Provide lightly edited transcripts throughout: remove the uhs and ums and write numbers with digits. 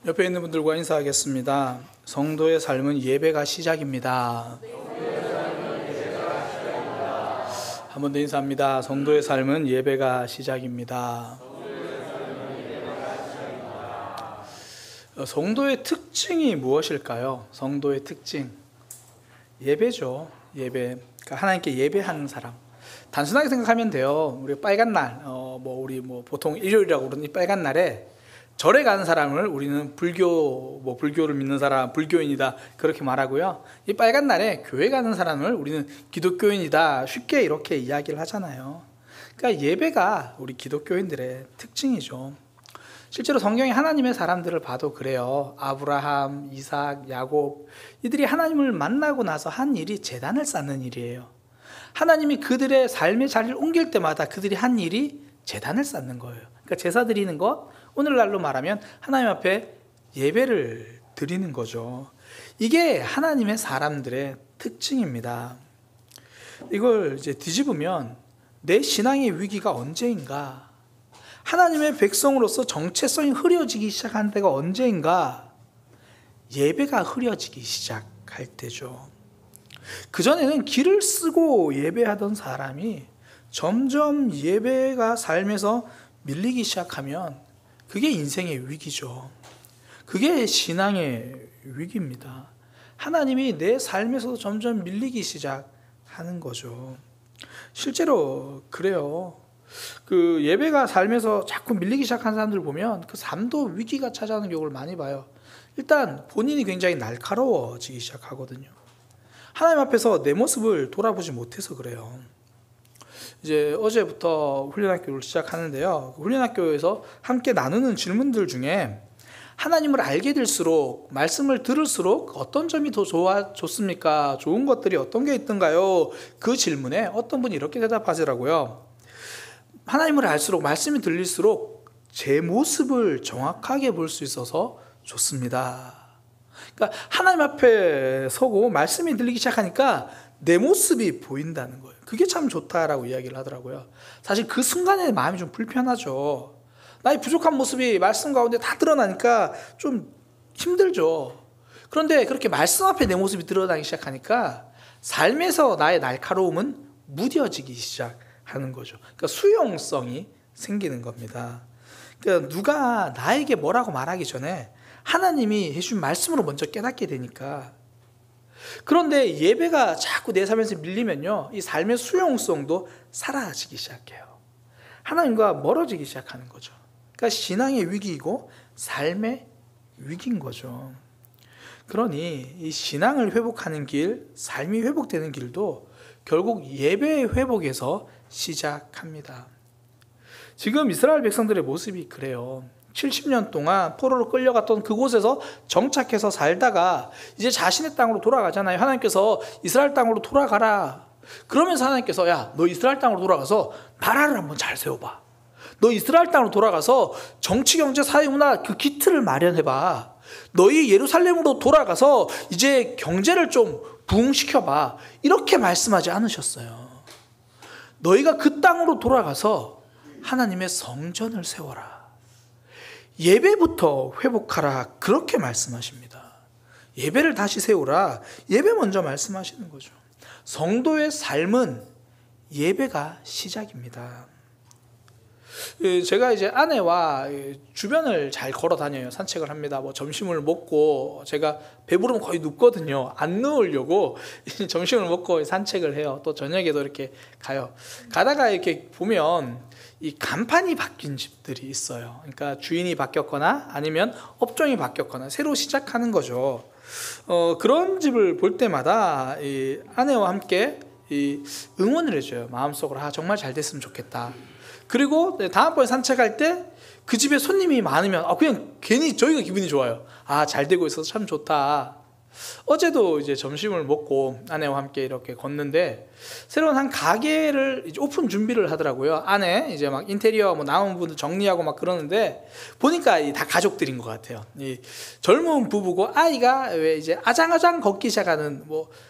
옆에 있는 분들과 인사하겠습니다. 성도의 삶은 예배가 시작입니다. 한 번 더 인사합니다. 성도의 삶은 예배가 시작입니다. 성도의 특징이 무엇일까요? 성도의 특징, 예배죠. 예배. 그러니까 하나님께 예배하는 사람. 단순하게 생각하면 돼요. 우리 빨간 날, 우리 보통 일요일이라고 그러는 이 빨간 날에 절에 가는 사람을 우리는 불교를 믿는 사람, 불교인이다 그렇게 말하고요. 이 빨간 날에 교회 가는 사람을 우리는 기독교인이다 쉽게 이렇게 이야기를 하잖아요. 그러니까 예배가 우리 기독교인들의 특징이죠. 실제로 성경에 하나님의 사람들을 봐도 그래요. 아브라함, 이삭, 야곱, 이들이 하나님을 만나고 나서 한 일이 제단을 쌓는 일이에요. 하나님이 그들의 삶의 자리를 옮길 때마다 그들이 한 일이 제단을 쌓는 거예요. 그러니까 제사 드리는 것, 오늘날로 말하면 하나님 앞에 예배를 드리는 거죠. 이게 하나님의 사람들의 특징입니다. 이걸 이제 뒤집으면 내 신앙의 위기가 언제인가? 하나님의 백성으로서 정체성이 흐려지기 시작한 때가 언제인가? 예배가 흐려지기 시작할 때죠. 그전에는 길을 쓰고 예배하던 사람이 점점 예배가 삶에서 밀리기 시작하면 그게 인생의 위기죠. 그게 신앙의 위기입니다. 하나님이 내 삶에서 점점 밀리기 시작하는 거죠. 실제로 그래요. 그 예배가 삶에서 자꾸 밀리기 시작한 사람들 보면 그 삶도 위기가 찾아오는 경우를 많이 봐요. 일단 본인이 굉장히 날카로워지기 시작하거든요. 하나님 앞에서 내 모습을 돌아보지 못해서 그래요. 이제 어제부터 훈련학교를 시작하는데요. 훈련학교에서 함께 나누는 질문들 중에 하나님을 알게 될수록, 말씀을 들을수록 어떤 점이 더 좋습니까? 좋은 것들이 어떤 게 있던가요? 그 질문에 어떤 분이 이렇게 대답하시더라고요. 하나님을 알수록, 말씀이 들릴수록 제 모습을 정확하게 볼 수 있어서 좋습니다. 그러니까 하나님 앞에 서고 말씀이 들리기 시작하니까 내 모습이 보인다는 거예요. 그게 참 좋다라고 이야기를 하더라고요. 사실 그 순간에 마음이 좀 불편하죠. 나의 부족한 모습이 말씀 가운데 다 드러나니까 좀 힘들죠. 그런데 그렇게 말씀 앞에 내 모습이 드러나기 시작하니까 삶에서 나의 날카로움은 무뎌지기 시작하는 거죠. 그러니까 수용성이 생기는 겁니다. 그러니까 누가 나에게 뭐라고 말하기 전에 하나님이 해준 말씀으로 먼저 깨닫게 되니까. 그런데 예배가 자꾸 내 삶에서 밀리면요, 이 삶의 수용성도 사라지기 시작해요. 하나님과 멀어지기 시작하는 거죠. 그러니까 신앙의 위기이고 삶의 위기인 거죠. 그러니 이 신앙을 회복하는 길, 삶이 회복되는 길도 결국 예배의 회복에서 시작합니다. 지금 이스라엘 백성들의 모습이 그래요. 70년 동안 포로로 끌려갔던 그곳에서 정착해서 살다가 이제 자신의 땅으로 돌아가잖아요. 하나님께서 이스라엘 땅으로 돌아가라. 그러면서 하나님께서 야, 너 이스라엘 땅으로 돌아가서 나라를 한번 잘 세워봐. 너 이스라엘 땅으로 돌아가서 정치, 경제, 사회, 문화 그 기틀을 마련해봐. 너희 예루살렘으로 돌아가서 이제 경제를 좀 부흥시켜봐. 이렇게 말씀하지 않으셨어요. 너희가 그 땅으로 돌아가서 하나님의 성전을 세워라. 예배부터 회복하라. 그렇게 말씀하십니다. 예배를 다시 세우라. 예배 먼저 말씀하시는 거죠. 성도의 삶은 예배가 시작입니다. 제가 이제 아내와 주변을 잘 걸어 다녀요. 산책을 합니다. 점심을 먹고, 제가 배부르면 거의 눕거든요. 안 누우려고 점심을 먹고 산책을 해요. 또 저녁에도 이렇게 가요. 가다가 이렇게 보면 이 간판이 바뀐 집들이 있어요. 그러니까 주인이 바뀌었거나 아니면 업종이 바뀌었거나 새로 시작하는 거죠. 그런 집을 볼 때마다 이 아내와 함께 이 응원을 해줘요. 마음속으로 정말 잘 됐으면 좋겠다. 그리고 다음번에 산책할 때 그 집에 손님이 많으면 그냥 괜히 저희가 기분이 좋아요. 잘 되고 있어서 참 좋다. 어제도 이제 점심을 먹고 아내와 함께 이렇게 걷는데 새로운 한 가게를 이제 오픈 준비를 하더라고요. 안에 이제 막 인테리어 남은 부분들 정리하고 막 그러는데 보니까 다 가족들인 것 같아요. 이 젊은 부부고 아이가 왜 이제 아장아장 걷기 시작하는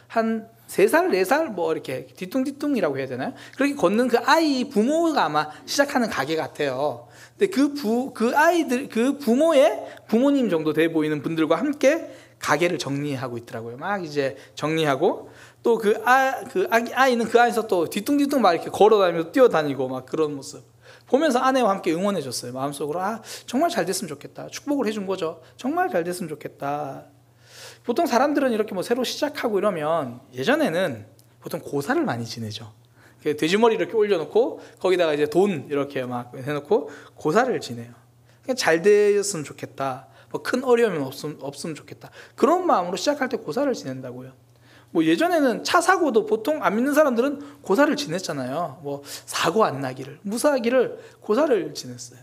한 3살, 4살 이렇게 뒤뚱뒤뚱이라고 해야 되나요? 그렇게 걷는 그 아이 부모가 아마 시작하는 가게 같아요. 근데 그 아이들, 그 부모의 부모님 정도 돼 보이는 분들과 함께 가게를 정리하고 있더라고요. 막 이제 정리하고, 또 아이는 그 안에서 또 뒤뚱뒤뚱 막 이렇게 걸어다니면서 뛰어다니고 막 그런 모습 보면서 아내와 함께 응원해 줬어요. 마음속으로 정말 잘 됐으면 좋겠다. 축복을 해준 거죠. 정말 잘 됐으면 좋겠다. 보통 사람들은 이렇게 뭐 새로 시작하고 이러면 예전에는 보통 고사를 많이 지내죠. 돼지머리 이렇게 올려놓고 거기다가 이제 돈 이렇게 막 해놓고 고사를 지내요. 그냥 잘 됐으면 좋겠다. 뭐 큰 어려움이 없으면 좋겠다. 그런 마음으로 시작할 때 고사를 지낸다고요. 뭐 예전에는 차 사고도 보통 안 믿는 사람들은 고사를 지냈잖아요. 뭐 사고 안 나기를, 무사하기를 고사를 지냈어요.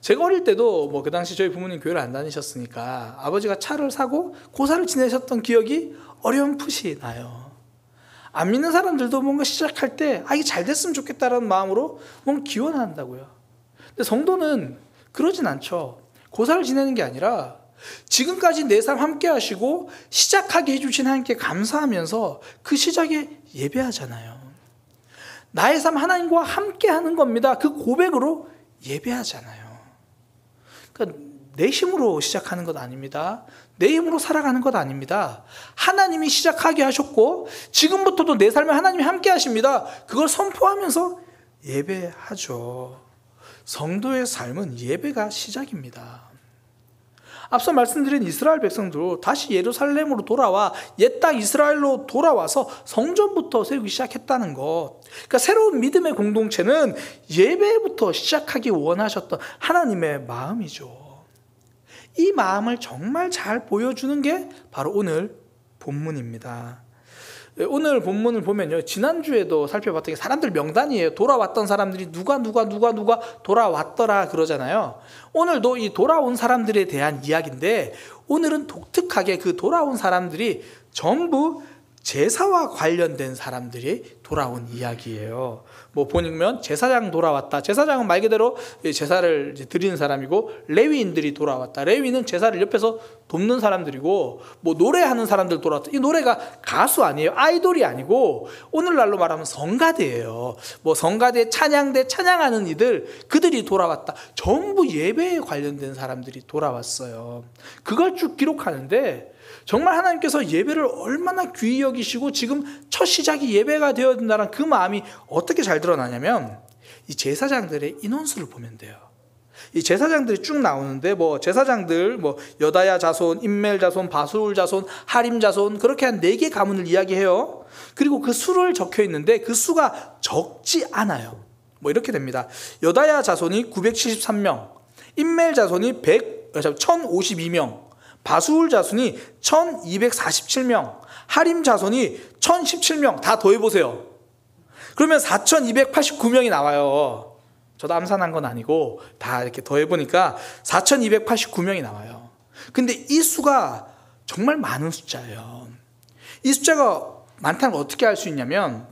제가 어릴 때도 뭐 그 당시 저희 부모님 교회를 안 다니셨으니까 아버지가 차를 사고 고사를 지내셨던 기억이 어렴풋이 나요. 안 믿는 사람들도 뭔가 시작할 때 이게 잘 됐으면 좋겠다라는 마음으로 뭔가 기원한다고요. 근데 성도는 그러진 않죠. 고사를 지내는 게 아니라 지금까지 내 삶 함께 하시고 시작하게 해주신 하나님께 감사하면서 그 시작에 예배하잖아요. 나의 삶 하나님과 함께 하는 겁니다. 그 고백으로 예배하잖아요. 그러니까 내 힘으로 시작하는 것 아닙니다. 내 힘으로 살아가는 것 아닙니다. 하나님이 시작하게 하셨고 지금부터도 내 삶에 하나님이 함께 하십니다. 그걸 선포하면서 예배하죠. 성도의 삶은 예배가 시작입니다. 앞서 말씀드린 이스라엘 백성도 다시 예루살렘으로 돌아와 옛 땅 이스라엘로 돌아와서 성전부터 세우기 시작했다는 것. 그러니까 새로운 믿음의 공동체는 예배부터 시작하기 원하셨던 하나님의 마음이죠. 이 마음을 정말 잘 보여주는 게 바로 오늘 본문입니다. 오늘 본문을 보면요, 지난주에도 살펴봤던 게 사람들 명단이에요. 돌아왔던 사람들이 누가 돌아왔더라 그러잖아요. 오늘도 이 돌아온 사람들에 대한 이야기인데, 오늘은 독특하게 그 돌아온 사람들이 전부 제사와 관련된 사람들이 돌아온 이야기예요. 뭐 보면 제사장 돌아왔다. 제사장은 말 그대로 제사를 드리는 사람이고, 레위인들이 돌아왔다. 레위는 제사를 옆에서 돕는 사람들이고, 뭐 노래하는 사람들 돌아왔다. 이 노래가 가수 아니에요. 아이돌이 아니고 오늘날로 말하면 성가대예요. 뭐 성가대, 찬양대, 찬양하는 이들, 그들이 돌아왔다. 전부 예배에 관련된 사람들이 돌아왔어요. 그걸 쭉 기록하는데, 정말 하나님께서 예배를 얼마나 귀히 여기시고 지금 첫 시작이 예배가 되어야 된다는 그 마음이 어떻게 잘 드러나냐면, 이 제사장들의 인원수를 보면 돼요. 이 제사장들이 쭉 나오는데, 뭐 제사장들 뭐 여다야 자손, 임멜 자손, 바수울 자손, 하림 자손, 그렇게 한 4개 가문을 이야기해요. 그리고 그 수를 적혀 있는데 그 수가 적지 않아요. 뭐 이렇게 됩니다. 여다야 자손이 973명, 임멜 자손이 1052명, 바수울 자손이 1247명, 하림 자손이 1017명. 다 더해보세요. 그러면 4289명이 나와요. 저도 암산한 건 아니고 다 이렇게 더해보니까 4289명이 나와요. 근데 이 수가 정말 많은 숫자예요. 이 숫자가 많다는 걸 어떻게 알 수 있냐면,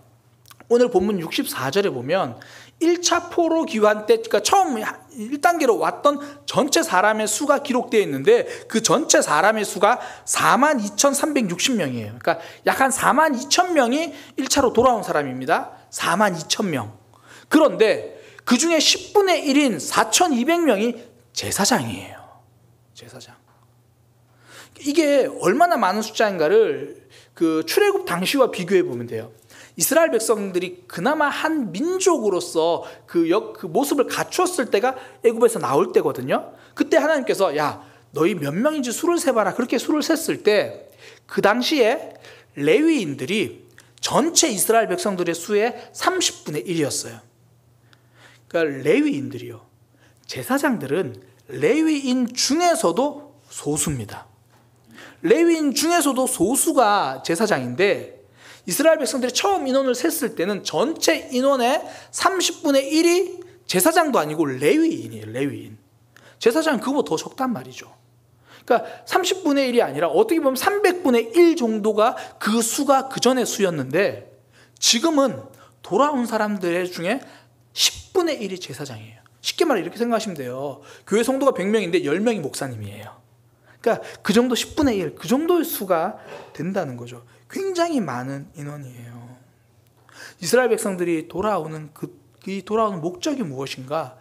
오늘 본문 64절에 보면 1차 포로 귀환 때, 그러니까 처음 1단계로 왔던 전체 사람의 수가 기록되어 있는데, 그 전체 사람의 수가 42,360명이에요. 그러니까 약 한 42,000명이 1차로 돌아온 사람입니다. 42,000명. 그런데 그 중에 10분의 1인 4,200명이 제사장이에요. 제사장. 이게 얼마나 많은 숫자인가를 그 출애굽 당시와 비교해 보면 돼요. 이스라엘 백성들이 그나마 한 민족으로서 그 모습을 갖추었을 때가 애굽에서 나올 때거든요. 그때 하나님께서 야, 너희 몇 명인지 수를 세봐라. 그렇게 수를 셌을 때 그 당시에 레위인들이 전체 이스라엘 백성들의 수의 30분의 1이었어요. 그러니까 레위인들이요. 제사장들은 레위인 중에서도 소수입니다. 레위인 중에서도 소수가 제사장인데, 이스라엘 백성들이 처음 인원을 셌을 때는 전체 인원의 30분의 1이 제사장도 아니고 레위인이에요. 레위인. 제사장은 그거보다 더 적단 말이죠. 그러니까 30분의 1이 아니라 어떻게 보면 300분의 1 정도가 그 수가 그 전의 수였는데, 지금은 돌아온 사람들 중에 10분의 1이 제사장이에요. 쉽게 말해 이렇게 생각하시면 돼요. 교회 성도가 100명인데 10명이 목사님이에요. 그러니까 그 정도 10분의 1, 그 정도의 수가 된다는 거죠. 굉장히 많은 인원이에요. 이스라엘 백성들이 돌아오는 이 돌아오는 목적이 무엇인가?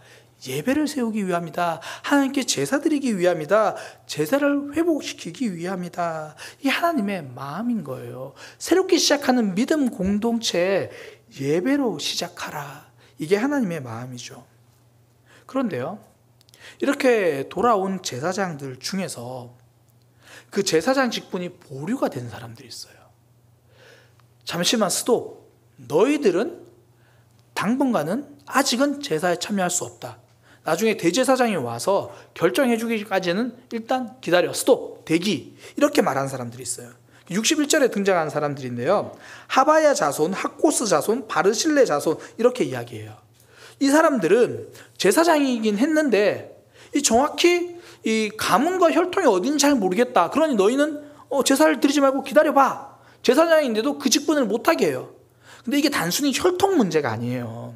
예배를 세우기 위함이다. 하나님께 제사 드리기 위함이다. 제사를 회복시키기 위함이다. 이게 하나님의 마음인 거예요. 새롭게 시작하는 믿음 공동체 예배로 시작하라. 이게 하나님의 마음이죠. 그런데요, 이렇게 돌아온 제사장들 중에서 그 제사장 직분이 보류가 된 사람들이 있어요. 잠시만 스톱. 너희들은 당분간은 아직은 제사에 참여할 수 없다. 나중에 대제사장이 와서 결정해 주기까지는 일단 기다려. 스톱. 대기. 이렇게 말하는 사람들이 있어요. 61절에 등장하는 사람들인데요. 하바야 자손, 학고스 자손, 바르실레 자손 이렇게 이야기해요. 이 사람들은 제사장이긴 했는데 정확히 이 가문과 혈통이 어딘지 잘 모르겠다. 그러니 너희는 제사를 드리지 말고 기다려봐. 제사장인데도 그 직분을 못하게 해요. 근데 이게 단순히 혈통 문제가 아니에요.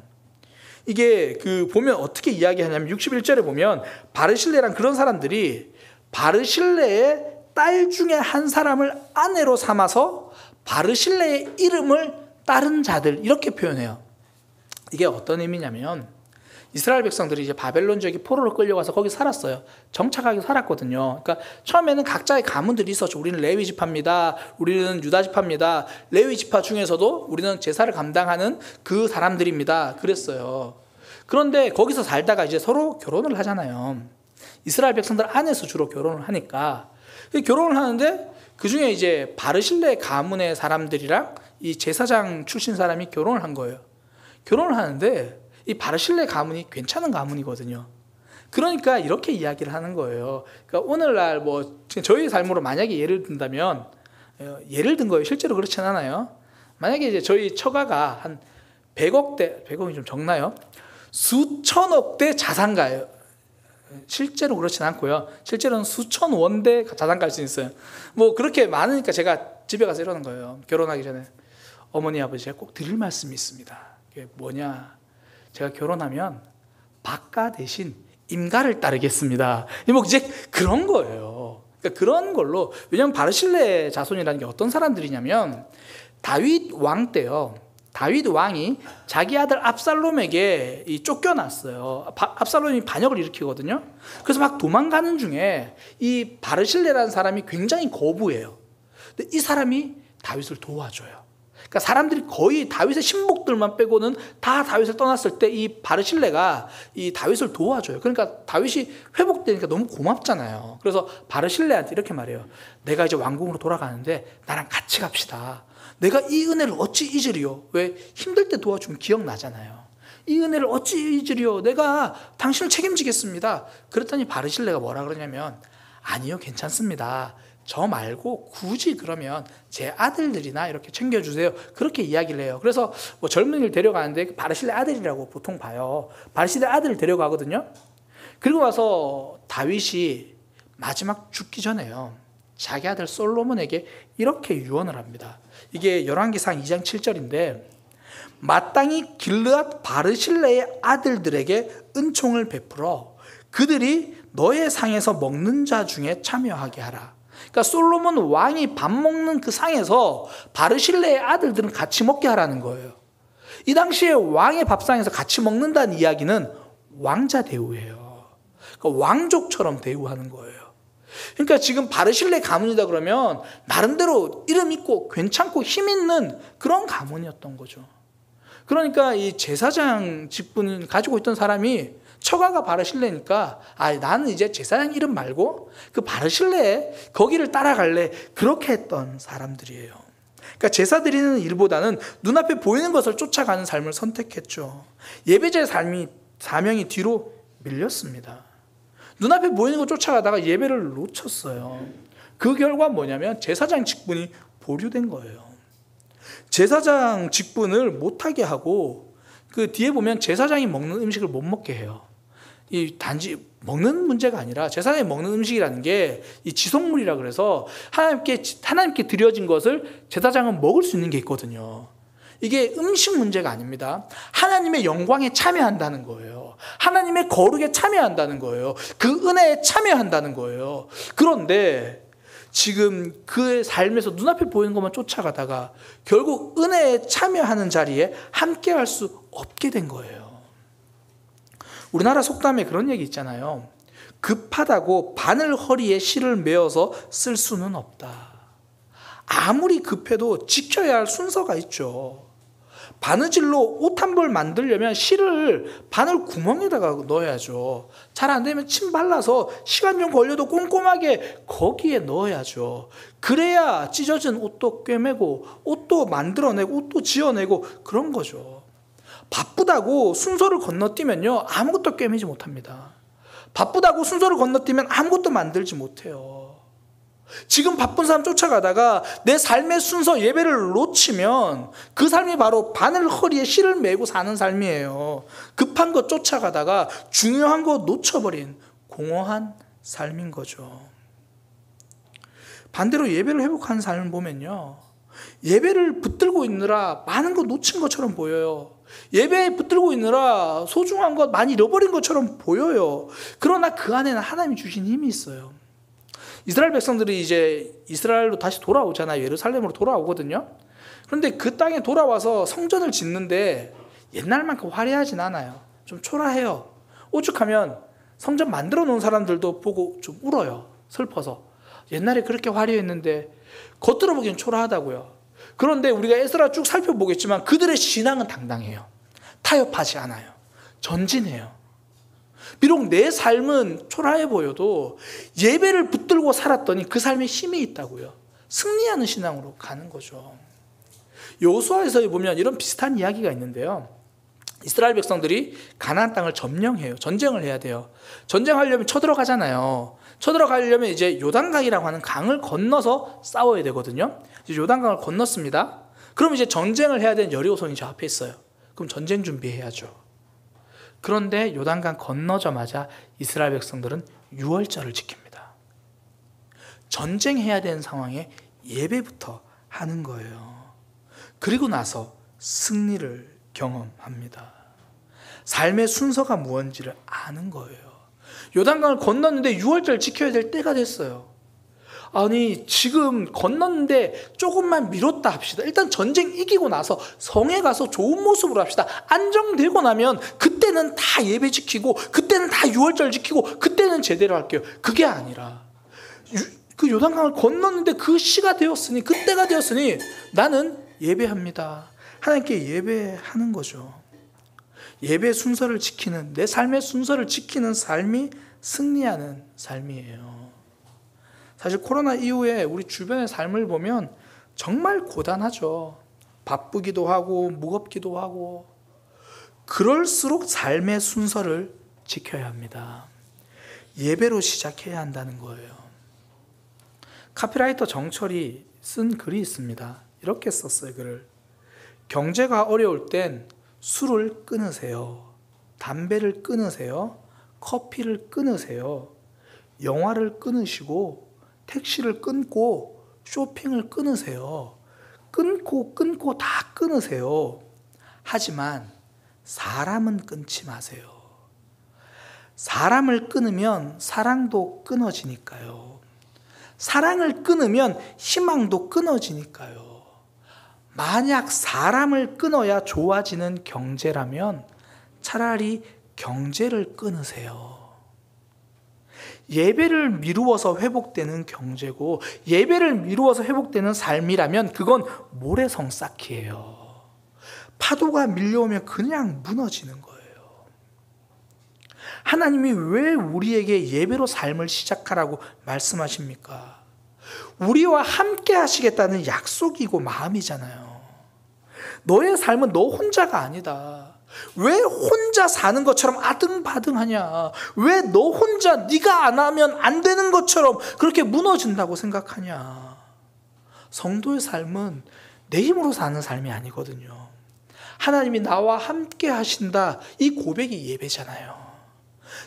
이게 보면 어떻게 이야기하냐면 61절에 보면 바르실레란 그런 사람들이 바르실레의 딸 중에 한 사람을 아내로 삼아서 바르실레의 이름을 따른 자들 이렇게 표현해요. 이게 어떤 의미냐면 이스라엘 백성들이 이제 바벨론 지역에 포로로 끌려가서 거기 살았어요. 정착하게 살았거든요. 그러니까 처음에는 각자의 가문들이 있었죠. 우리는 레위 지파입니다. 우리는 유다 지파입니다. 레위 지파 중에서도 우리는 제사를 감당하는 그 사람들입니다. 그랬어요. 그런데 거기서 살다가 이제 서로 결혼을 하잖아요. 이스라엘 백성들 안에서 주로 결혼을 하니까 결혼을 하는데 그 중에 이제 바르실레 가문의 사람들이랑 이 제사장 출신 사람이 결혼을 한 거예요. 결혼을 하는데 이 바르실레 가문이 괜찮은 가문이거든요. 그러니까 이렇게 이야기를 하는 거예요. 그러니까 오늘날 저희 삶으로 만약에 예를 든다면 예를 든 거예요. 실제로 그렇진 않아요. 만약에 이제 저희 처가가 한 100억대, 100억이 좀 적나요? 수천억대 자산가예요. 실제로 그렇진 않고요. 실제로는 수천 원대 자산가일 수 있어요. 그렇게 많으니까 제가 집에 가서 이러는 거예요. 결혼하기 전에 어머니 아버지 제가 꼭 드릴 말씀이 있습니다. 그게 뭐냐? 제가 결혼하면 박가 대신 임가를 따르겠습니다. 이제 그런 거예요. 그러니까 그런 걸로, 왜냐하면 바르실레 자손이라는 게 어떤 사람들이냐면 다윗 왕 때요. 다윗 왕이 자기 아들 압살롬에게 쫓겨났어요. 압살롬이 반역을 일으키거든요. 그래서 막 도망가는 중에 이 바르실레라는 사람이 굉장히 거부해요. 근데 이 사람이 다윗을 도와줘요. 그러니까 사람들이 거의 다윗의 신복들만 빼고는 다 다윗을 떠났을 때 이 바르실레가 이 다윗을 도와줘요. 그러니까 다윗이 회복되니까 너무 고맙잖아요. 그래서 바르실레한테 이렇게 말해요. 내가 이제 왕궁으로 돌아가는데 나랑 같이 갑시다. 내가 이 은혜를 어찌 잊으리요? 왜 힘들 때 도와주면 기억나잖아요. 이 은혜를 어찌 잊으리요? 내가 당신을 책임지겠습니다. 그랬더니 바르실레가 뭐라 그러냐면 아니요, 괜찮습니다. 저 말고 굳이 그러면 제 아들들이나 이렇게 챙겨주세요. 그렇게 이야기를 해요. 그래서 젊은이를 데려가는데 바르실레 아들이라고 보통 봐요. 바르실레 아들을 데려가거든요. 그리고 와서 다윗이 마지막 죽기 전에요. 자기 아들 솔로몬에게 이렇게 유언을 합니다. 이게 열왕기상 2장 7절인데 마땅히 길르앗 바르실레의 아들들에게 은총을 베풀어 그들이 너의 상에서 먹는 자 중에 참여하게 하라. 그러니까 솔로몬 왕이 밥 먹는 그 상에서 바르실레의 아들들은 같이 먹게 하라는 거예요. 이 당시에 왕의 밥상에서 같이 먹는다는 이야기는 왕자 대우예요. 그러니까 왕족처럼 대우하는 거예요. 그러니까 지금 바르실레 가문이다 그러면 나름대로 이름 있고 괜찮고 힘 있는 그런 가문이었던 거죠. 그러니까 이 제사장 직분을 가지고 있던 사람이 처가가 바르실레니까 나는 이제 제사장 이름 말고 그 바르실레 거기를 따라갈래, 그렇게 했던 사람들이에요. 그러니까 제사 드리는 일보다는 눈앞에 보이는 것을 쫓아가는 삶을 선택했죠. 예배자의 사명이 뒤로 밀렸습니다. 눈앞에 보이는 거 쫓아가다가 예배를 놓쳤어요. 그 결과 뭐냐면 제사장 직분이 보류된 거예요. 제사장 직분을 못하게 하고 그 뒤에 보면 제사장이 먹는 음식을 못 먹게 해요. 이 단지 먹는 문제가 아니라 제사장이 먹는 음식이라는 게 이 지속물이라 그래서 하나님께 드려진 것을 제사장은 먹을 수 있는 게 있거든요. 이게 음식 문제가 아닙니다. 하나님의 영광에 참여한다는 거예요. 하나님의 거룩에 참여한다는 거예요. 그 은혜에 참여한다는 거예요. 그런데 지금 그의 삶에서 눈앞에 보이는 것만 쫓아가다가 결국 은혜에 참여하는 자리에 함께 할 수 없게 된 거예요. 우리나라 속담에 그런 얘기 있잖아요. 급하다고 바늘 허리에 실을 메어서 쓸 수는 없다. 아무리 급해도 지켜야 할 순서가 있죠. 바느질로 옷 한 벌 만들려면 실을 바늘 구멍에다가 넣어야죠. 잘 안 되면 침 발라서 시간 좀 걸려도 꼼꼼하게 거기에 넣어야죠. 그래야 찢어진 옷도 꿰매고 옷도 만들어내고 옷도 지어내고 그런 거죠. 바쁘다고 순서를 건너뛰면요, 아무것도 꿰매지 못합니다. 바쁘다고 순서를 건너뛰면 아무것도 만들지 못해요. 지금 바쁜 사람 쫓아가다가 내 삶의 순서 예배를 놓치면 그 삶이 바로 바늘 허리에 실을 메고 사는 삶이에요. 급한 것 쫓아가다가 중요한 거 놓쳐버린 공허한 삶인 거죠. 반대로 예배를 회복한 삶을 보면요, 예배를 붙들고 있느라 많은 거 놓친 것처럼 보여요. 예배에 붙들고 있느라 소중한 것 많이 잃어버린 것처럼 보여요. 그러나 그 안에는 하나님이 주신 힘이 있어요. 이스라엘 백성들이 이제 이스라엘로 다시 돌아오잖아요. 예루살렘으로 돌아오거든요. 그런데 그 땅에 돌아와서 성전을 짓는데 옛날만큼 화려하진 않아요. 좀 초라해요. 오죽하면 성전 만들어 놓은 사람들도 보고 좀 울어요. 슬퍼서. 옛날에 그렇게 화려했는데 겉으로 보기엔 초라하다고요. 그런데 우리가 에스라 쭉 살펴보겠지만 그들의 신앙은 당당해요. 타협하지 않아요. 전진해요. 비록 내 삶은 초라해 보여도 예배를 붙들고 살았더니 그 삶에 힘이 있다고요. 승리하는 신앙으로 가는 거죠. 여호수아에서 보면 이런 비슷한 이야기가 있는데요. 이스라엘 백성들이 가나안 땅을 점령해요. 전쟁을 해야 돼요. 전쟁하려면 쳐들어가잖아요. 쳐들어가려면 이제 요단강이라고 하는 강을 건너서 싸워야 되거든요. 이제 요단강을 건넜습니다. 그럼 이제 전쟁을 해야 되는 여리고성이 저 앞에 있어요. 그럼 전쟁 준비해야죠. 그런데 요단강 건너자마자 이스라엘 백성들은 유월절을 지킵니다. 전쟁해야 되는 상황에 예배부터 하는 거예요. 그리고 나서 승리를 경험합니다. 삶의 순서가 무엇인지를 아는 거예요. 요단강을 건넜는데 유월절 지켜야 될 때가 됐어요. 아니, 지금 건넜는데 조금만 미뤘다 합시다. 일단 전쟁 이기고 나서 성에 가서 좋은 모습으로 합시다. 안정되고 나면 그때는 다 예배 지키고 그때는 다 유월절 지키고 그때는 제대로 할게요. 그게 아니라 그 요단강을 건넜는데 그 시가 되었으니, 그때가 되었으니 나는 예배합니다. 하나님께 예배하는 거죠. 예배 순서를 지키는, 내 삶의 순서를 지키는 삶이 승리하는 삶이에요. 사실 코로나 이후에 우리 주변의 삶을 보면 정말 고단하죠. 바쁘기도 하고 무겁기도 하고. 그럴수록 삶의 순서를 지켜야 합니다. 예배로 시작해야 한다는 거예요. 카피라이터 정철이 쓴 글이 있습니다. 이렇게 썼어요, 글을. 경제가 어려울 땐 술을 끊으세요. 담배를 끊으세요. 커피를 끊으세요. 영화를 끊으시고 택시를 끊고 쇼핑을 끊으세요. 끊고 다 끊으세요. 하지만 사람은 끊지 마세요. 사람을 끊으면 사랑도 끊어지니까요. 사랑을 끊으면 희망도 끊어지니까요. 만약 사람을 끊어야 좋아지는 경제라면 차라리 경제를 끊으세요. 예배를 미루어서 회복되는 경제고 예배를 미루어서 회복되는 삶이라면 그건 모래성 쌓기예요. 파도가 밀려오면 그냥 무너지는 거예요. 하나님이 왜 우리에게 예배로 삶을 시작하라고 말씀하십니까? 우리와 함께 하시겠다는 약속이고 마음이잖아요. 너의 삶은 너 혼자가 아니다. 왜 혼자 사는 것처럼 아등바등하냐? 왜 너 혼자 네가 안 하면 안 되는 것처럼 그렇게 무너진다고 생각하냐? 성도의 삶은 내 힘으로 사는 삶이 아니거든요. 하나님이 나와 함께 하신다. 이 고백이 예배잖아요.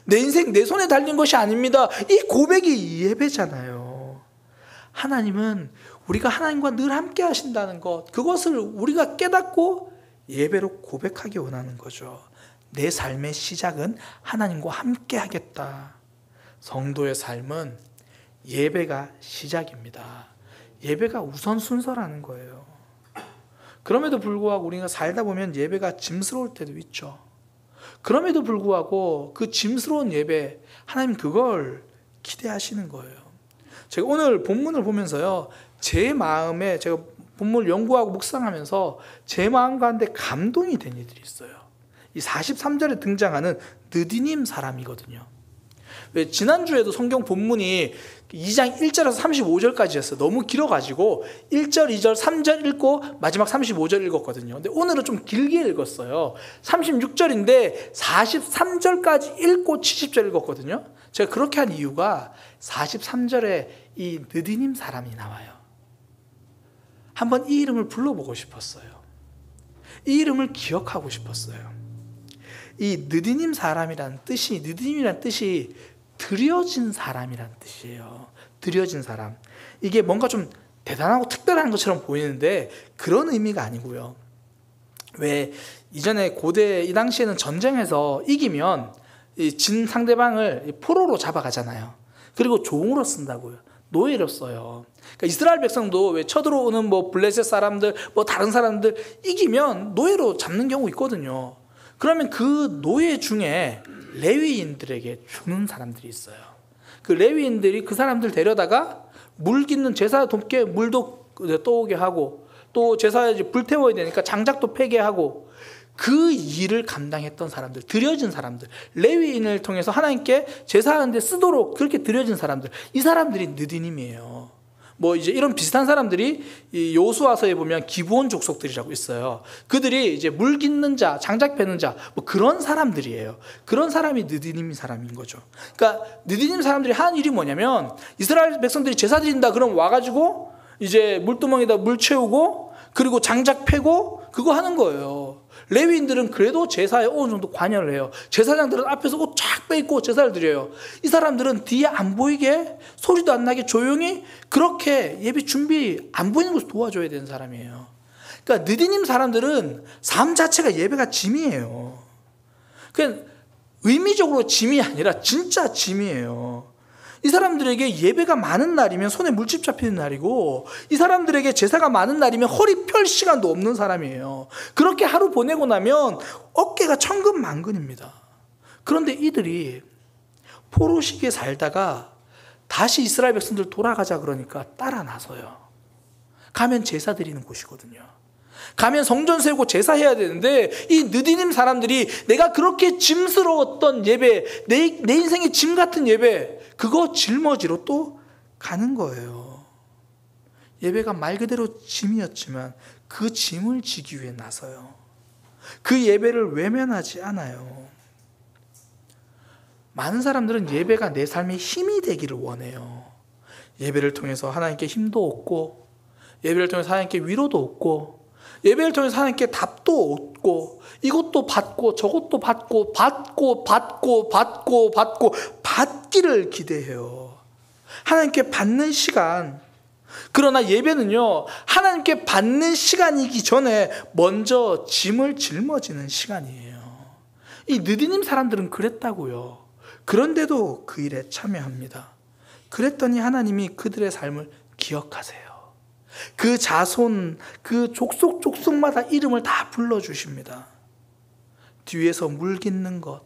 내 인생 내 손에 달린 것이 아닙니다. 이 고백이 예배잖아요. 하나님은 우리가 하나님과 늘 함께 하신다는 것, 그것을 우리가 깨닫고 예배로 고백하기 원하는 거죠. 내 삶의 시작은 하나님과 함께 하겠다. 성도의 삶은 예배가 시작입니다. 예배가 우선 순서라는 거예요. 그럼에도 불구하고 우리가 살다 보면 예배가 짐스러울 때도 있죠. 그럼에도 불구하고 그 짐스러운 예배, 하나님 그걸 기대하시는 거예요. 제가 오늘 본문을 보면서요, 제 마음에, 제가 본문을 연구하고 묵상하면서 제 마음 가운데 감동이 된 일들이 있어요. 이 43절에 등장하는 느디님 사람이거든요. 왜 지난주에도 성경 본문이 2장 1절에서 35절까지였어요. 너무 길어가지고 1절, 2절, 3절 읽고 마지막 35절 읽었거든요. 근데 오늘은 좀 길게 읽었어요. 36절인데 43절까지 읽고 70절 읽었거든요. 제가 그렇게 한 이유가 43절에 이 느디님 사람이 나와요. 한번 이 이름을 불러보고 싶었어요. 이 이름을 기억하고 싶었어요. 이 느디님 사람이라는 뜻이, 느디님이라는 뜻이 드려진 사람이라는 뜻이에요. 드려진 사람. 이게 뭔가 좀 대단하고 특별한 것처럼 보이는데 그런 의미가 아니고요. 왜 이전에 고대 이 당시에는 전쟁에서 이기면 진 상대방을 포로로 잡아가잖아요. 그리고 종으로 쓴다고요. 노예로 써요. 그러니까 이스라엘 백성도 왜 쳐들어오는 뭐 블레셋 사람들, 뭐 다른 사람들 이기면 노예로 잡는 경우 있거든요. 그러면 그 노예 중에 레위인들에게 주는 사람들이 있어요. 그 레위인들이 그 사람들 데려다가 물 깃는 제사 돕게 물도 떠오게 하고, 또 제사에 불태워야 되니까 장작도 패게 하고, 그 일을 감당했던 사람들, 드려진 사람들, 레위인을 통해서 하나님께 제사하는데 쓰도록 그렇게 드려진 사람들, 이 사람들이 느디님이에요. 뭐 이제 이런 비슷한 사람들이 이 여호수아서에 보면 기브온 족속들이라고 있어요. 그들이 이제 물 깃는 자, 장작 패는 자, 뭐 그런 사람들이에요. 그런 사람이 느디님 사람인 거죠. 그러니까 느디님 사람들이 한 일이 뭐냐면, 이스라엘 백성들이 제사 드린다 그럼 와가지고 이제 물두멍에다 물 채우고 그리고 장작 패고 그거 하는 거예요. 레위인들은 그래도 제사에 어느 정도 관여를 해요. 제사장들은 앞에서 옷 쫙 빼입고 제사를 드려요. 이 사람들은 뒤에 안 보이게, 소리도 안 나게 조용히 그렇게 예배 준비 안 보이는 것을 도와줘야 되는 사람이에요. 그러니까 느디님 사람들은 삶 자체가 예배가 짐이에요. 그냥 의미적으로 짐이 아니라 진짜 짐이에요. 이 사람들에게 예배가 많은 날이면 손에 물집 잡히는 날이고, 이 사람들에게 제사가 많은 날이면 허리 펼 시간도 없는 사람이에요. 그렇게 하루 보내고 나면 어깨가 천근만근입니다. 그런데 이들이 포로시기에 살다가 다시 이스라엘 백성들 돌아가자 그러니까 따라 나서요. 가면 제사 드리는 곳이거든요. 가면 성전 세우고 제사해야 되는데, 이 느디님 사람들이 내가 그렇게 짐스러웠던 예배, 내 인생의 짐 같은 예배, 그거 짊어지러 또 가는 거예요. 예배가 말 그대로 짐이었지만 그 짐을 지기 위해 나서요. 그 예배를 외면하지 않아요. 많은 사람들은 예배가 내 삶의 힘이 되기를 원해요. 예배를 통해서 하나님께 힘도 얻고, 예배를 통해서 하나님께 위로도 얻고, 예배를 통해서 하나님께 답도 얻고, 이것도 받고 저것도 받고 받기를 기대해요. 하나님께 받는 시간. 그러나 예배는요, 하나님께 받는 시간이기 전에 먼저 짐을 짊어지는 시간이에요. 이 느디님 사람들은 그랬다고요. 그런데도 그 일에 참여합니다. 그랬더니 하나님이 그들의 삶을 기억하세요. 그 자손, 그 족속마다 이름을 다 불러주십니다. 뒤에서 물 깃는 것,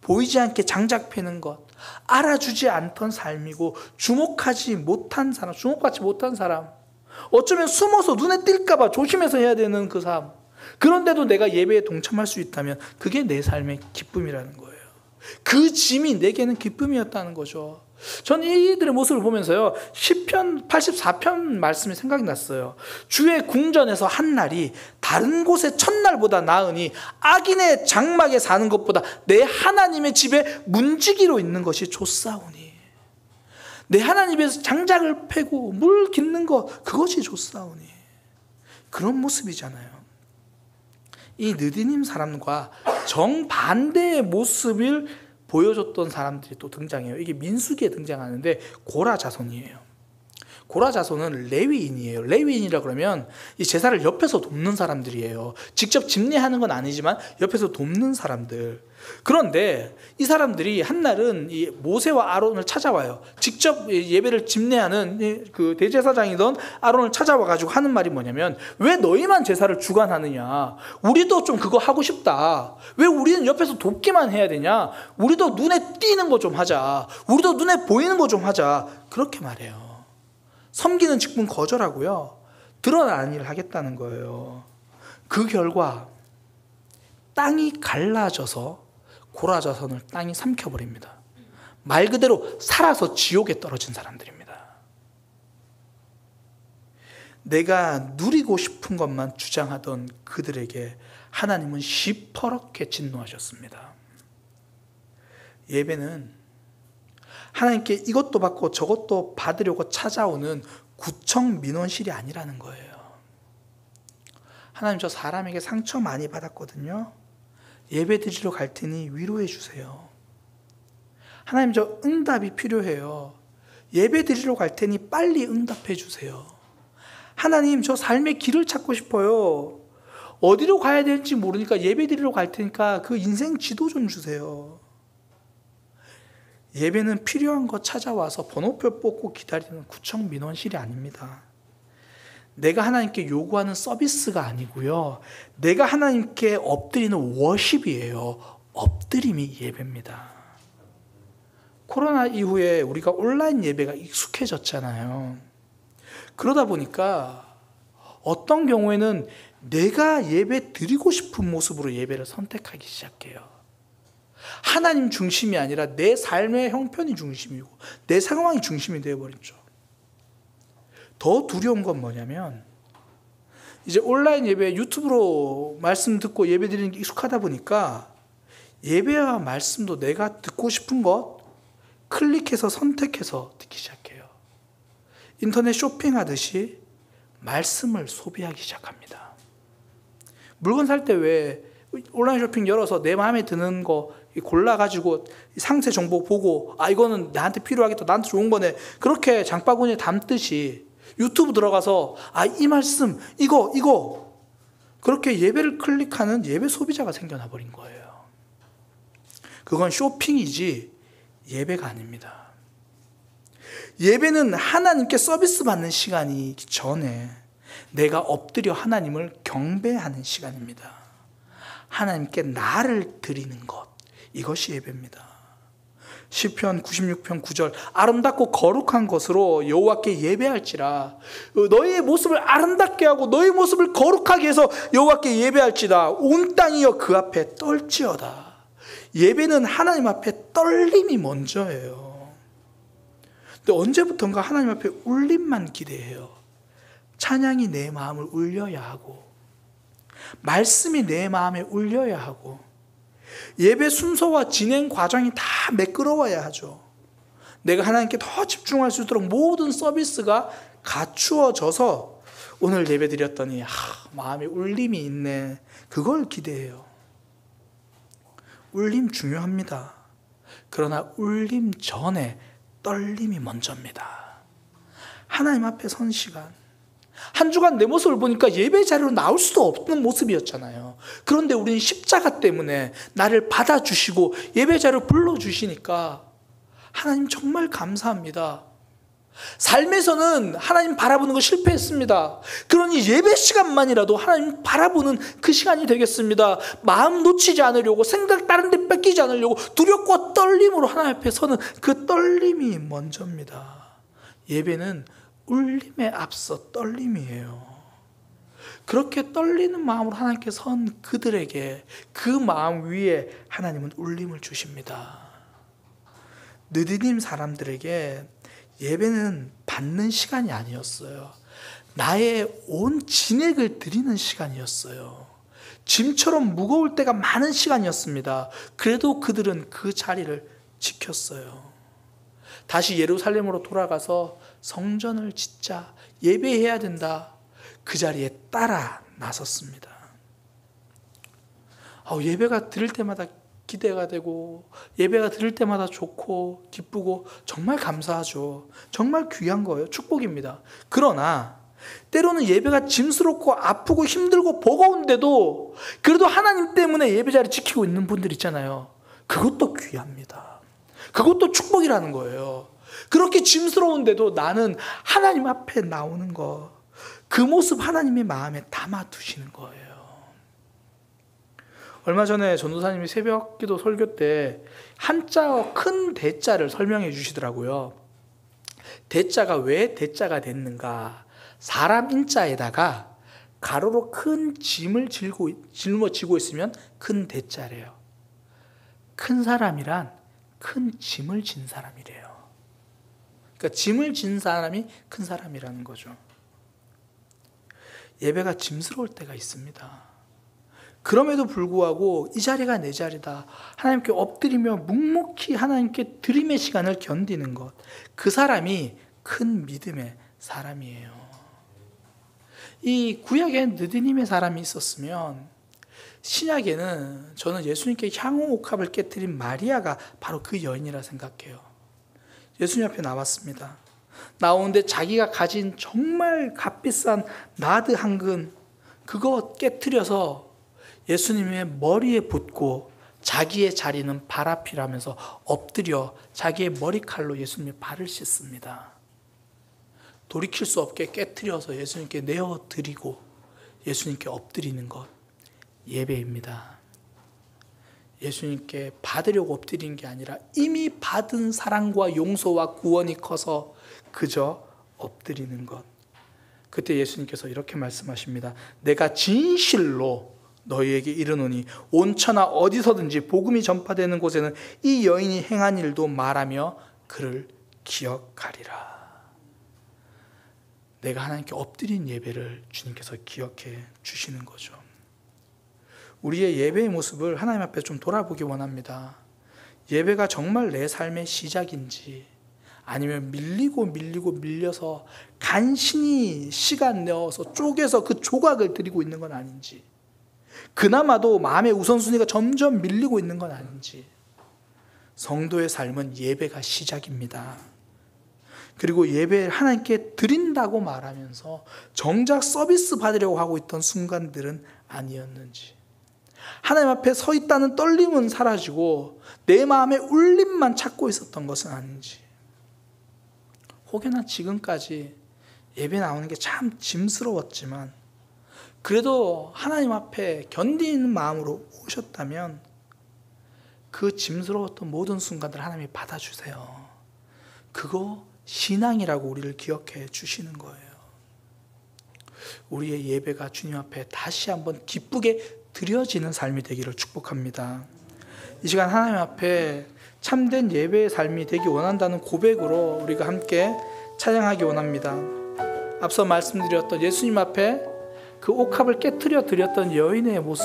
보이지 않게 장작 패는 것, 알아주지 않던 삶이고 주목받지 못한 사람, 어쩌면 숨어서 눈에 띌까봐 조심해서 해야 되는 그 삶, 그런데도 내가 예배에 동참할 수 있다면 그게 내 삶의 기쁨이라는 거예요. 그 짐이 내게는 기쁨이었다는 거죠. 저는 이들의 모습을 보면서요, 시편 84편 말씀이 생각이 났어요. 주의 궁전에서 한 날이 다른 곳의 첫날보다 나으니 악인의 장막에 사는 것보다 내 하나님의 집에 문지기로 있는 것이 좋사오니. 내 하나님에서 장작을 패고 물 깃는 것, 그것이 좋사오니. 그런 모습이잖아요. 이 느디님 사람과 정반대의 모습을 보여줬던 사람들이 또 등장해요. 이게 민수기에 등장하는데 고라 자손이에요. 고라 자손은 레위인이에요. 레위인이라 그러면 이 제사를 옆에서 돕는 사람들이에요. 직접 집례하는 건 아니지만 옆에서 돕는 사람들. 그런데 이 사람들이 한날은 이 모세와 아론을 찾아와요. 직접 예배를 집례하는 그 대제사장이던 아론을 찾아와 가지고 하는 말이 뭐냐면, 왜 너희만 제사를 주관하느냐? 우리도 좀 그거 하고 싶다. 왜 우리는 옆에서 돕기만 해야 되냐? 우리도 눈에 띄는 거 좀 하자. 우리도 눈에 보이는 거 좀 하자. 그렇게 말해요. 섬기는 직분 거절하고요, 드러나는 일을 하겠다는 거예요. 그 결과 땅이 갈라져서 고라 자손을 땅이 삼켜버립니다. 말 그대로 살아서 지옥에 떨어진 사람들입니다. 내가 누리고 싶은 것만 주장하던 그들에게 하나님은 시퍼렇게 진노하셨습니다. 예배는 하나님께 이것도 받고 저것도 받으려고 찾아오는 구청 민원실이 아니라는 거예요. 하나님, 저 사람에게 상처 많이 받았거든요. 예배 드리러 갈 테니 위로해 주세요. 하나님, 저 응답이 필요해요. 예배 드리러 갈 테니 빨리 응답해 주세요. 하나님, 저 삶의 길을 찾고 싶어요. 어디로 가야 될지 모르니까 예배 드리러 갈 테니까 그 인생 지도 좀 주세요. 예배는 필요한 거 찾아와서 번호표 뽑고 기다리는 구청 민원실이 아닙니다. 내가 하나님께 요구하는 서비스가 아니고요, 내가 하나님께 엎드리는 워십이에요. 엎드림이 예배입니다. 코로나 이후에 우리가 온라인 예배가 익숙해졌잖아요. 그러다 보니까 어떤 경우에는 내가 예배 드리고 싶은 모습으로 예배를 선택하기 시작해요. 하나님 중심이 아니라 내 삶의 형편이 중심이고 내 상황이 중심이 되어버렸죠. 더 두려운 건 뭐냐면, 이제 온라인 예배, 유튜브로 말씀 듣고 예배 드리는 게 익숙하다 보니까 예배와 말씀도 내가 듣고 싶은 것 클릭해서 선택해서 듣기 시작해요. 인터넷 쇼핑하듯이 말씀을 소비하기 시작합니다. 물건 살 때 왜 온라인 쇼핑 열어서 내 마음에 드는 거 골라가지고 상세 정보 보고, 아, 이거는 나한테 필요하겠다, 나한테 좋은 거네, 그렇게 장바구니에 담듯이 유튜브 들어가서 아, 이 말씀, 이거 그렇게 예배를 클릭하는 예배 소비자가 생겨나 버린 거예요. 그건 쇼핑이지 예배가 아닙니다. 예배는 하나님께 서비스 받는 시간이기 전에 내가 엎드려 하나님을 경배하는 시간입니다. 하나님께 나를 드리는 것, 이것이 예배입니다. 시편 96편 9절, 아름답고 거룩한 것으로 여호와께 예배할지라. 너희의 모습을 아름답게 하고 너희 모습을 거룩하게 해서 여호와께 예배할지다. 온 땅이여 그 앞에 떨지어다. 예배는 하나님 앞에 떨림이 먼저예요. 근데 언제부턴가 하나님 앞에 울림만 기대해요. 찬양이 내 마음을 울려야 하고, 말씀이 내 마음에 울려야 하고, 예배 순서와 진행 과정이 다 매끄러워야 하죠. 내가 하나님께 더 집중할 수 있도록 모든 서비스가 갖추어져서 오늘 예배 드렸더니 마음에 울림이 있네, 그걸 기대해요. 울림 중요합니다. 그러나 울림 전에 떨림이 먼저입니다. 하나님 앞에 선 시간, 한 주간 내 모습을 보니까 예배 자리로 나올 수도 없는 모습이었잖아요. 그런데 우리는 십자가 때문에 나를 받아주시고 예배 자리로 불러주시니까 하나님 정말 감사합니다. 삶에서는 하나님 바라보는 거 실패했습니다. 그러니 예배 시간만이라도 하나님 바라보는 그 시간이 되겠습니다. 마음 놓치지 않으려고, 생각 다른 데 뺏기지 않으려고 두렵고 떨림으로 하나님 앞에 서는 그 떨림이 먼저입니다. 예배는 울림에 앞서 떨림이에요. 그렇게 떨리는 마음으로 하나님께 선 그들에게 그 마음 위에 하나님은 울림을 주십니다. 느디님 사람들에게 예배는 받는 시간이 아니었어요. 나의 온 진액을 드리는 시간이었어요. 짐처럼 무거울 때가 많은 시간이었습니다. 그래도 그들은 그 자리를 지켰어요. 다시 예루살렘으로 돌아가서 성전을 짓자, 예배해야 된다, 그 자리에 따라 나섰습니다. 예배가 드릴 때마다 기대가 되고 예배가 드릴 때마다 좋고 기쁘고 정말 감사하죠. 정말 귀한 거예요. 축복입니다. 그러나 때로는 예배가 짐스럽고 아프고 힘들고 버거운데도 그래도 하나님 때문에 예배 자리 지키고 있는 분들 있잖아요. 그것도 귀합니다. 그것도 축복이라는 거예요. 그렇게 짐스러운데도 나는 하나님 앞에 나오는 거, 그 모습 하나님의 마음에 담아두시는 거예요. 얼마 전에 전도사님이 새벽기도 설교 때 한자어 큰 대자를 설명해 주시더라고요. 대자가 왜 대자가 됐는가? 사람 인자에다가 가로로 큰 짐을 짊어지고 있으면 큰 대자래요. 큰 사람이란 큰 짐을 진 사람이래요. 그러니까 짐을 진 사람이 큰 사람이라는 거죠. 예배가 짐스러울 때가 있습니다. 그럼에도 불구하고 이 자리가 내 자리다, 하나님께 엎드리며 묵묵히 하나님께 드림의 시간을 견디는 것, 그 사람이 큰 믿음의 사람이에요. 이 구약에 느디님의 사람이 있었으면 신약에는 저는 예수님께 향후 옥합을 깨뜨린 마리아가 바로 그 여인이라 생각해요. 예수님 앞에 나왔습니다. 나오는데 자기가 가진 정말 값비싼 나드 한 근, 그거 깨뜨려서 예수님의 머리에 붓고 자기의 자리는 발 앞이라면서 엎드려 자기의 머리칼로 예수님의 발을 씻습니다. 돌이킬 수 없게 깨뜨려서 예수님께 내어드리고 예수님께 엎드리는 것, 예배입니다. 예수님께 받으려고 엎드리는 게 아니라 이미 받은 사랑과 용서와 구원이 커서 그저 엎드리는 것. 그때 예수님께서 이렇게 말씀하십니다. 내가 진실로 너희에게 이르노니 온 천하 어디서든지 복음이 전파되는 곳에는 이 여인이 행한 일도 말하며 그를 기억하리라. 내가 하나님께 엎드린 예배를 주님께서 기억해 주시는 거죠. 우리의 예배의 모습을 하나님 앞에 좀 돌아보기 원합니다. 예배가 정말 내 삶의 시작인지, 아니면 밀려서 간신히 시간 내어서 쪼개서 그 조각을 드리고 있는 건 아닌지, 그나마도 마음의 우선순위가 점점 밀리고 있는 건 아닌지. 성도의 삶은 예배가 시작입니다. 그리고 예배를 하나님께 드린다고 말하면서 정작 서비스 받으려고 하고 있던 순간들은 아니었는지, 하나님 앞에 서 있다는 떨림은 사라지고 내 마음의 울림만 찾고 있었던 것은 아닌지. 혹여나 지금까지 예배 나오는 게 참 짐스러웠지만 그래도 하나님 앞에 견디는 마음으로 오셨다면 그 짐스러웠던 모든 순간들 하나님이 받아주세요. 그거 신앙이라고 우리를 기억해 주시는 거예요. 우리의 예배가 주님 앞에 다시 한번 기쁘게 드려지는 삶이 되기를 축복합니다. 이 시간 하나님 앞에 참된 예배의 삶이 되기 원한다는 고백으로 우리가 함께 찬양하기 원합니다. 앞서 말씀드렸던 예수님 앞에 그 옥합을 깨트려 드렸던 여인의 모습,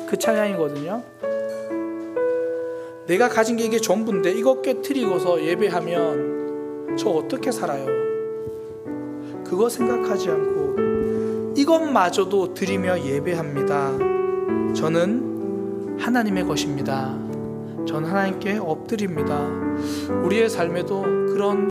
그 찬양이거든요. 내가 가진 게 이게 전부인데 이거 깨트리고서 예배하면 저 어떻게 살아요? 그거 생각하지 않고 이것마저도 드리며 예배합니다. 저는 하나님의 것입니다. 저는 하나님께 엎드립니다. 우리의 삶에도 그런